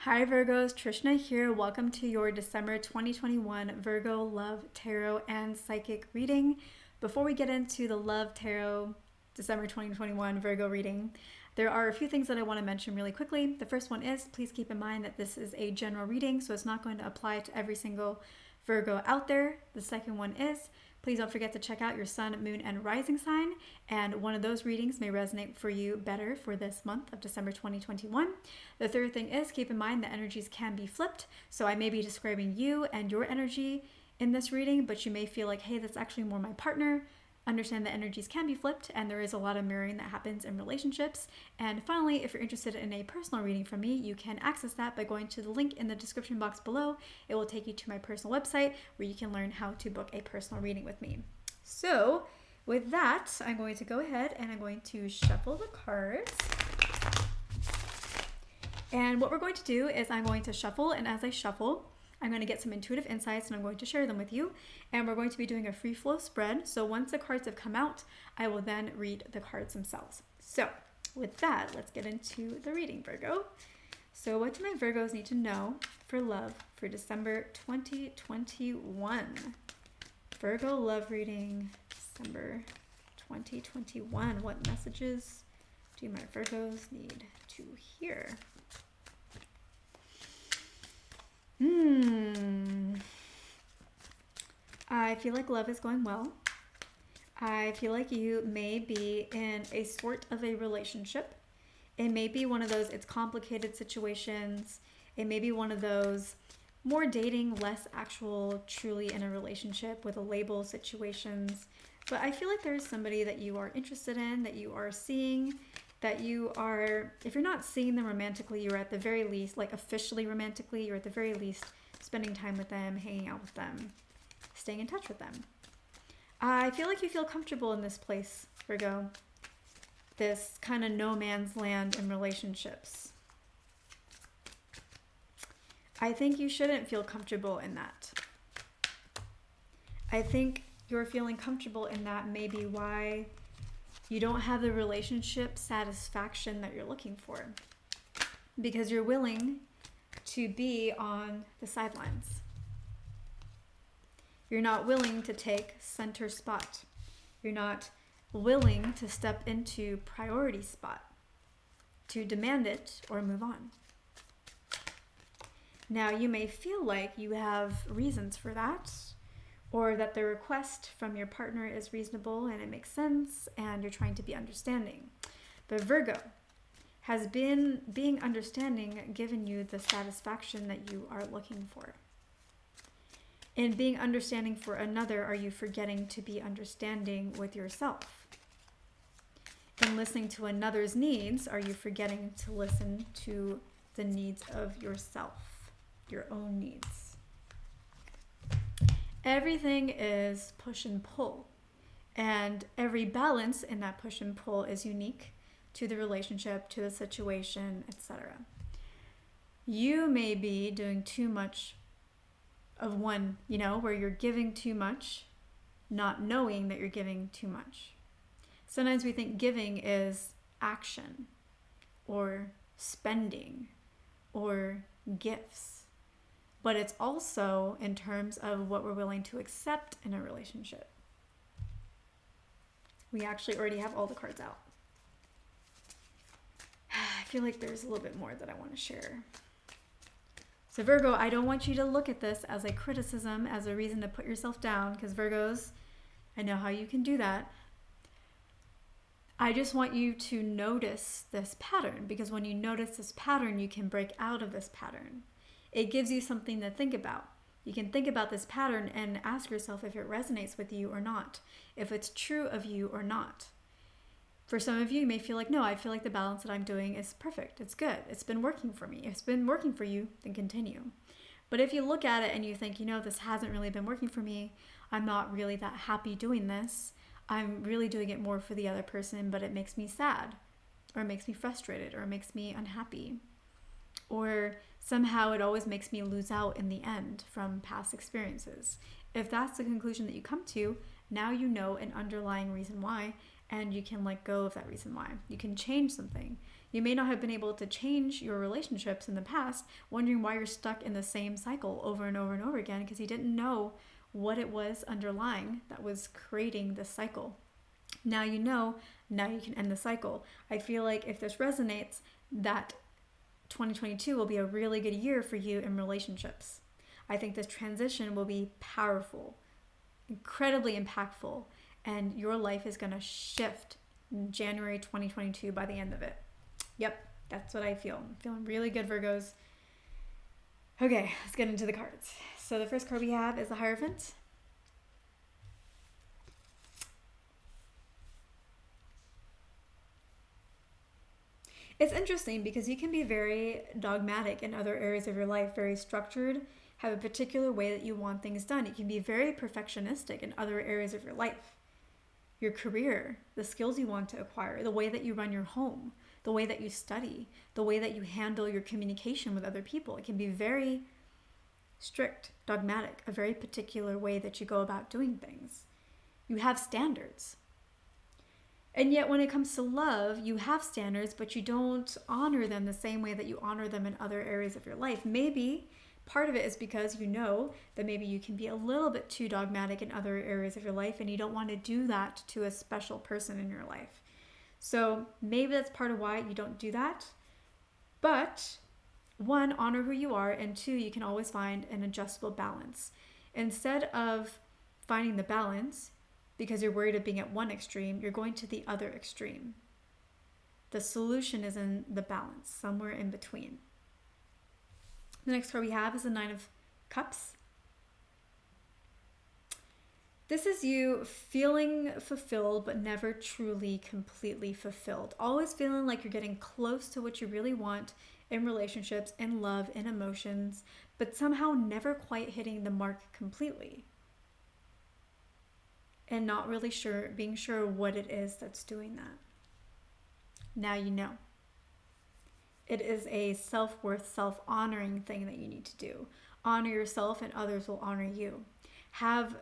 Hi Virgos, Trishna here. Welcome to your December 2021 Virgo Love Tarot and Psychic reading. Before we get into the Love Tarot December 2021 Virgo reading, there are a few things that I want to mention really quickly. The first one is, please keep in mind that this is a general reading, so it's not going to apply to every single Virgo out there. The second one is, please don't forget to check out your sun, moon, and rising sign, and one of those readings may resonate for you better for this month of December 2021. The third thing is, keep in mind that energies can be flipped, so I may be describing you and your energy in this reading, but you may feel like, hey, that's actually more my partner. Understand that energies can be flipped, and there is a lot of mirroring that happens in relationships. And finally, if you're interested in a personal reading from me, you can access that by going to the link in the description box below. It will take you to my personal website where you can learn how to book a personal reading with me. So with that, I'm going to go ahead and I'm going to shuffle the cards. And what we're going to do is I'm going to shuffle, and as I shuffle, I'm going to get some intuitive insights and I'm going to share them with you. And we're going to be doing a free flow spread. So once the cards have come out, I will then read the cards themselves. So with that, let's get into the reading, Virgo. So what do my Virgos need to know for love for December 2021? Virgo love reading, December 2021. What messages do my Virgos need to hear? I feel like love is going well. I feel like you may be in a sort of a relationship. It may be one of those, it's complicated situations. It may be one of those more dating, less actual, truly in a relationship with a label situations. But I feel like there's somebody that you are interested in, that you are seeing, that you are, if you're not seeing them romantically, you're at the very least, like officially romantically, you're at the very least spending time with them, hanging out with them, staying in touch with them. I feel like you feel comfortable in this place, Virgo. This kind of no man's land in relationships. I think you shouldn't feel comfortable in that. I think you're feeling comfortable in that may be why you don't have the relationship satisfaction that you're looking for, because you're willing to be on the sidelines. You're not willing to take center spot. You're not willing to step into priority spot, to demand it or move on. Now, you may feel like you have reasons for that, or that the request from your partner is reasonable and it makes sense and you're trying to be understanding. But Virgo, has being understanding given you the satisfaction that you are looking for? In being understanding for another, are you forgetting to be understanding with yourself? In listening to another's needs, are you forgetting to listen to the needs of yourself, your own needs? Everything is push and pull, and every balance in that push and pull is unique to the relationship, to the situation, etc. You may be doing too much of one, where you're giving too much, not knowing that you're giving too much. Sometimes we think giving is action or spending or gifts, but it's also in terms of what we're willing to accept in a relationship. We actually already have all the cards out. I feel like there's a little bit more that I want to share. So Virgo, I don't want you to look at this as a criticism, as a reason to put yourself down, because Virgos, I know how you can do that. I just want you to notice this pattern, because when you notice this pattern, you can break out of this pattern. It gives you something to think about. You can think about this pattern and ask yourself if it resonates with you or not, if it's true of you or not. For some of you, you may feel like, no, I feel like the balance that I'm doing is perfect. It's good. It's been working for me. If it's been working for you, then continue. But if you look at it and you think, this hasn't really been working for me, I'm not really that happy doing this, I'm really doing it more for the other person, but it makes me sad, or it makes me frustrated, or it makes me unhappy, or somehow it always makes me lose out in the end from past experiences. If that's the conclusion that you come to, now you know an underlying reason why, and you can let go of that reason why. You can change something. You may not have been able to change your relationships in the past, wondering why you're stuck in the same cycle over and over and over again because you didn't know what it was underlying that was creating this cycle. Now you know, now you can end the cycle. I feel like if this resonates, that 2022 will be a really good year for you in relationships. I think this transition will be powerful, incredibly impactful, and your life is going to shift in January 2022 by the end of it. Yep, that's what I feel. I'm feeling really good, Virgos. Okay, let's get into the cards. So the first card we have is the Hierophant. It's interesting because you can be very dogmatic in other areas of your life, very structured, have a particular way that you want things done. You can be very perfectionistic in other areas of your life. Your career, the skills you want to acquire, the way that you run your home, the way that you study, the way that you handle your communication with other people. It can be very strict, dogmatic, a very particular way that you go about doing things. You have standards. And yet when it comes to love, you have standards, but you don't honor them the same way that you honor them in other areas of your life. Maybe part of it is because you know that maybe you can be a little bit too dogmatic in other areas of your life and you don't want to do that to a special person in your life. So maybe that's part of why you don't do that. But one, honor who you are, and two, you can always find an adjustable balance. Instead of finding the balance, because you're worried of being at one extreme, you're going to the other extreme. The solution is in the balance, somewhere in between. The next card we have is the Nine of Cups. This is you feeling fulfilled, but never truly completely fulfilled. Always feeling like you're getting close to what you really want in relationships, in love, in emotions, but somehow never quite hitting the mark completely. And not really being sure what it is that's doing that. Now you know. It is a self-worth, self-honoring thing that you need to do. Honor yourself and others will honor you. Have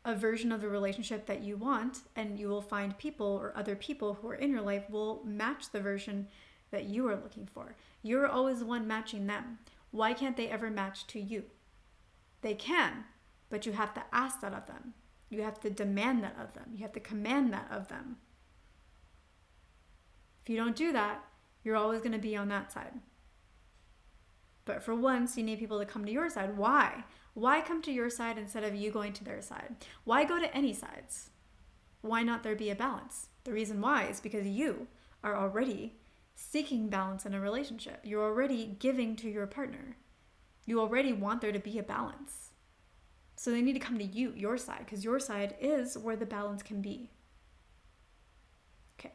a version of the relationship that you want, and you will find people or other people who are in your life will match the version that you are looking for. You're always the one matching them. Why can't they ever match to you? They can, but you have to ask that of them. You have to demand that of them. You have to command that of them. If you don't do that, you're always going to be on that side. But for once, you need people to come to your side. Why? Why come to your side instead of you going to their side? Why go to any sides? Why not there be a balance? The reason why is because you are already seeking balance in a relationship. You're already giving to your partner. You already want there to be a balance. So they need to come to you, your side, because your side is where the balance can be. Okay.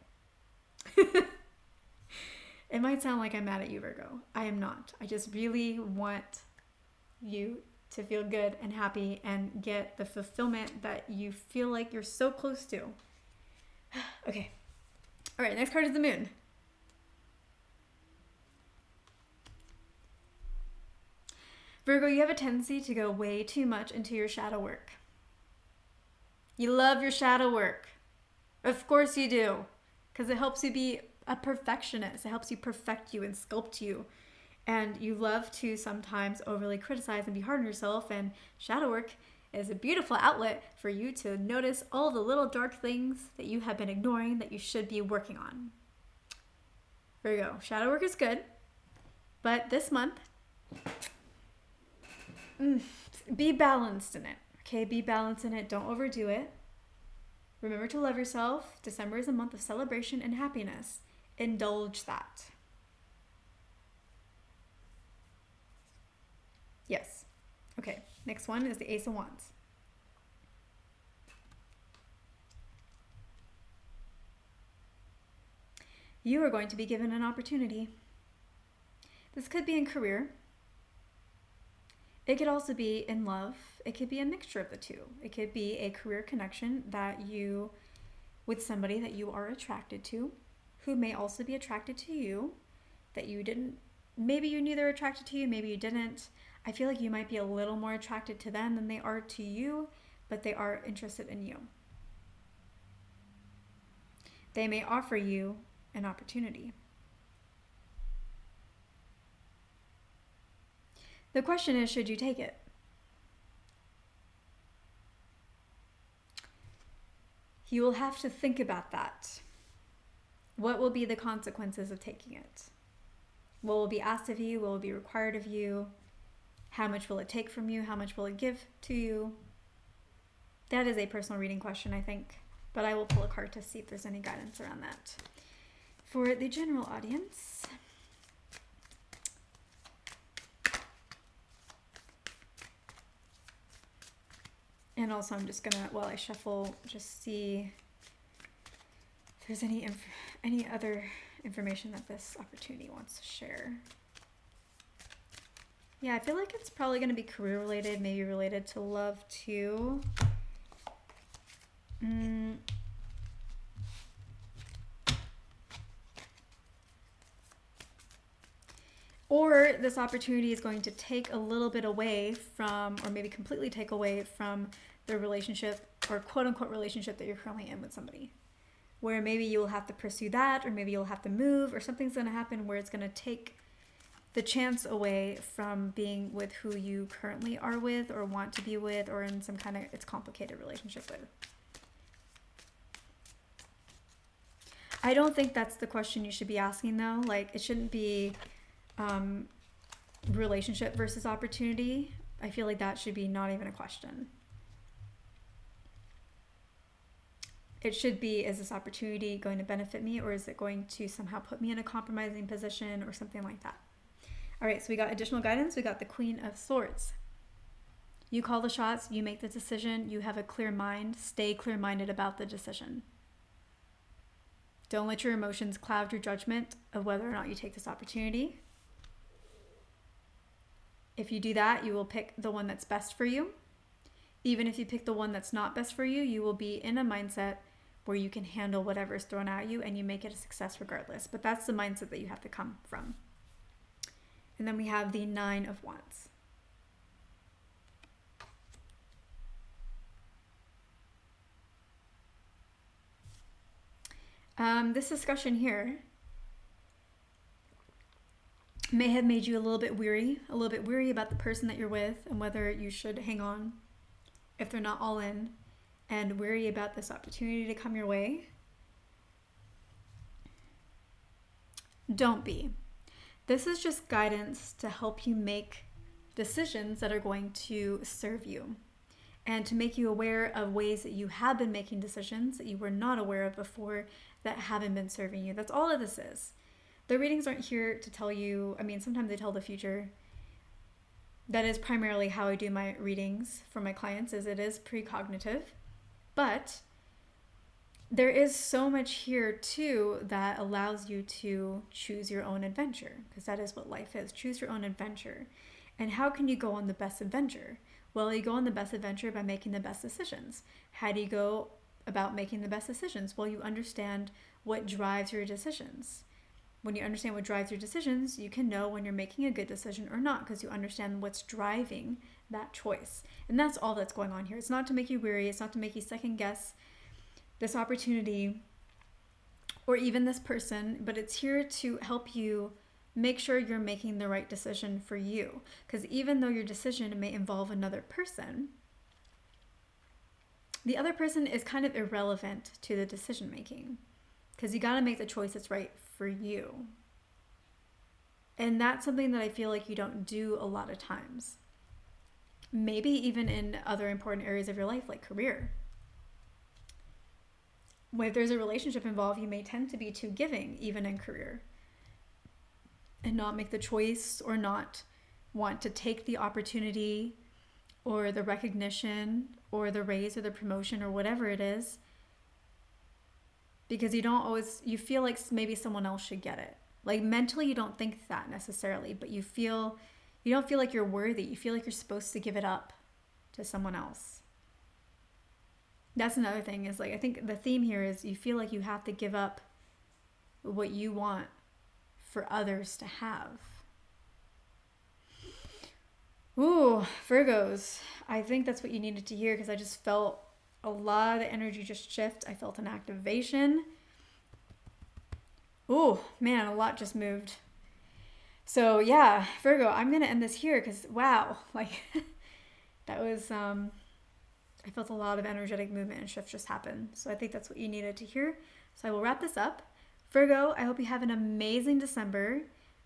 It might sound like I'm mad at you, Virgo. I am not. I just really want you to feel good and happy and get the fulfillment that you feel like you're so close to. Okay. All right, next card is the Moon. Virgo, you have a tendency to go way too much into your shadow work. You love your shadow work. Of course you do, because it helps you be a perfectionist. It helps you perfect you and sculpt you. And you love to sometimes overly criticize and be hard on yourself, and shadow work is a beautiful outlet for you to notice all the little dark things that you have been ignoring that you should be working on. Virgo, shadow work is good, but this month, be balanced in it, okay? Be balanced in it. Don't overdo it. Remember to love yourself. December is a month of celebration and happiness. Indulge that. Yes. Okay, next one is the Ace of Wands. You are going to be given an opportunity. This could be in career. It could also be in love. It could be a mixture of the two. It could be a career connection with somebody that you are attracted to, who may also be attracted to you, that you didn't, maybe you knew they were attracted to you, maybe you didn't. I feel like you might be a little more attracted to them than they are to you, but they are interested in you. They may offer you an opportunity. The question is, should you take it? You will have to think about that. What will be the consequences of taking it? What will be asked of you? What will be required of you? How much will it take from you? How much will it give to you? That is a personal reading question, I think. But I will pull a card to see if there's any guidance around that. For the general audience, and also I'm just gonna, while I shuffle, just see if there's any other information that this opportunity wants to share. Yeah, I feel like it's probably going to be career related, maybe related to love too. Or this opportunity is going to take a little bit away from, or maybe completely take away from the relationship or quote unquote relationship that you're currently in with somebody. Where maybe you will have to pursue that, or maybe you'll have to move, or something's going to happen where it's going to take the chance away from being with who you currently are with or want to be with, or in some kind of, it's complicated relationship with. I don't think that's the question you should be asking though. Like, it shouldn't be relationship versus opportunity. I feel like that should be not even a question. It should be, is this opportunity going to benefit me, or is it going to somehow put me in a compromising position or something like that? All right, so we got additional guidance. We got the Queen of Swords. You call the shots, you make the decision, you have a clear mind. Stay clear-minded about the decision. Don't let your emotions cloud your judgment of whether or not you take this opportunity. If you do that, you will pick the one that's best for you. Even if you pick the one that's not best for you, you will be in a mindset where you can handle whatever is thrown at you and you make it a success regardless. But that's the mindset that you have to come from. And then we have the Nine of Wands. This discussion here may have made you a little bit weary about the person that you're with and whether you should hang on if they're not all in, and weary about this opportunity to come your way. Don't be. This is just guidance to help you make decisions that are going to serve you and to make you aware of ways that you have been making decisions that you were not aware of before that haven't been serving you. That's all of this is. The readings aren't here to tell you, I mean, sometimes they tell the future. That is primarily how I do my readings for my clients, is it is precognitive. But there is so much here too that allows you to choose your own adventure, because that is what life is. Choose your own adventure. And how can you go on the best adventure? Well, you go on the best adventure by making the best decisions. How do you go about making the best decisions? Well, you understand what drives your decisions. When you understand what drives your decisions, you can know when you're making a good decision or not, because you understand what's driving that choice. And that's all that's going on here. It's not to make you weary. It's not to make you second guess this opportunity or even this person, but it's here to help you make sure you're making the right decision for you. Because even though your decision may involve another person, the other person is kind of irrelevant to the decision making, because you got to make the choice that's right for you. And that's something that I feel like you don't do a lot of times. Maybe even in other important areas of your life, like career. If there's a relationship involved, you may tend to be too giving, even in career, and not make the choice or not want to take the opportunity or the recognition or the raise or the promotion or whatever it is, because you feel like maybe someone else should get it. Like mentally, you don't think that necessarily, but you don't feel like you're worthy. You feel like you're supposed to give it up to someone else. That's another thing, is like, I think the theme here is you feel like you have to give up what you want for others to have. Ooh, Virgos. I think that's what you needed to hear, because I just felt a lot of the energy just shift. I felt an activation. Ooh, man, a lot just moved. So yeah, Virgo, I'm gonna end this here because wow, like that was I felt a lot of energetic movement and shift just happen. So I think that's what you needed to hear. So I will wrap this up. Virgo, I hope you have an amazing December.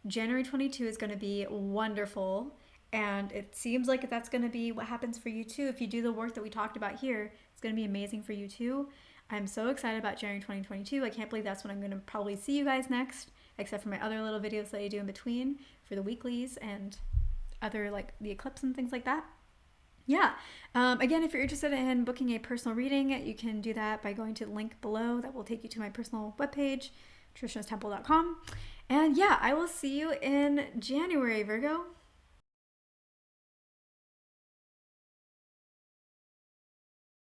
January 22 is going to be wonderful. And it seems like that's going to be what happens for you too. If you do the work that we talked about here, it's going to be amazing for you too. I'm so excited about January 2022. I can't believe that's when I'm going to probably see you guys next, except for my other little videos that I do in between for the weeklies and other like the eclipse and things like that. Yeah. Again, if you're interested in booking a personal reading, you can do that by going to the link below. That will take you to my personal webpage, trishnastemple.com. And yeah, I will see you in January, Virgo.